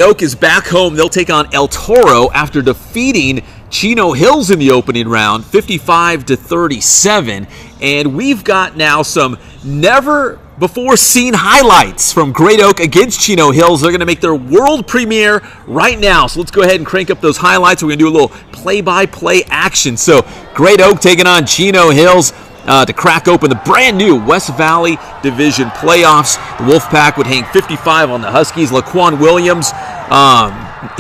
Oak is back home. They'll take on El Toro after defeating Chino Hills in the opening round, 55-37. And we've got now some never-before-seen highlights from Great Oak against Chino Hills. They're going to make their world premiere right now. So let's go ahead and crank up those highlights. We're going to do a little play-by-play action. So Great Oak taking on Chino Hills to crack open the brand new West Valley Division playoffs. The Wolfpack would hang 55 on the Huskies. Laquan Williams,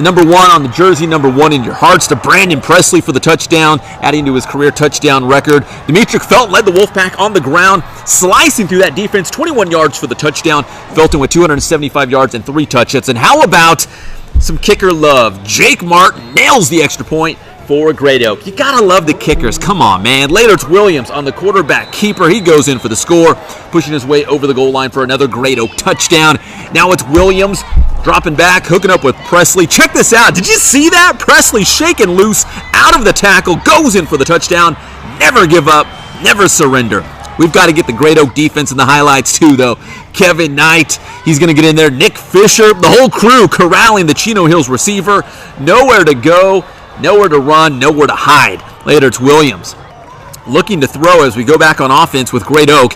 number 1 on the jersey, number 1 in your hearts, to Brandon Presley for the touchdown, adding to his career touchdown record. Demetric Felton led the Wolfpack on the ground, slicing through that defense, 21 yards for the touchdown. Felton with 275 yards and 3 touchdowns. And how about some kicker love? Jake Martin nails the extra point for Great Oak. You gotta love the kickers. Come on, man. Later it's Williams on the quarterback keeper. He goes in for the score, pushing his way over the goal line for another Great Oak touchdown. Now it's Williams dropping back, hooking up with Presley. Check this out. Did you see that? Presley shaking loose out of the tackle, goes in for the touchdown. Never give up, never surrender. We've got to get the Great Oak defense in the highlights too, though. Kevin Knight, he's going to get in there. Nick Fisher, the whole crew corralling the Chino Hills receiver. Nowhere to go, nowhere to run, nowhere to hide. Later it's Williams looking to throw as we go back on offense with Great Oak.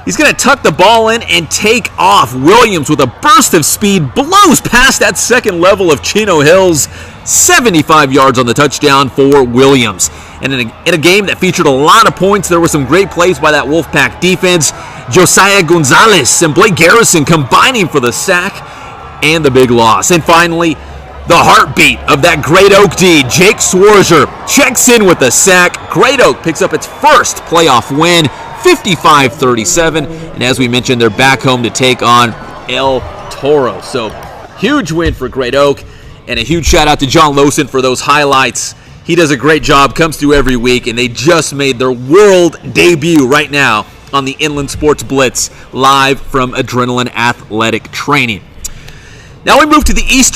He's going to tuck the ball in and take off. Williams with a burst of speed blows past that second level of Chino Hills. 75 yards on the touchdown for Williams. And in a game that featured a lot of points, there were some great plays by that Wolfpack defense. Josiah Gonzalez and Blake Garrison combining for the sack and the big loss. And finally, the heartbeat of that Great Oak D, Jake Swarzer, checks in with the sack. Great Oak picks up its first playoff win, 55-37. And as we mentioned, they're back home to take on El Toro. So, huge win for Great Oak. And a huge shout out to John Lowson for those highlights. He does a great job, comes through every week, and they just made their world debut right now on the Inland Sports Blitz, live from Adrenaline Athletic Training. Now we move to the East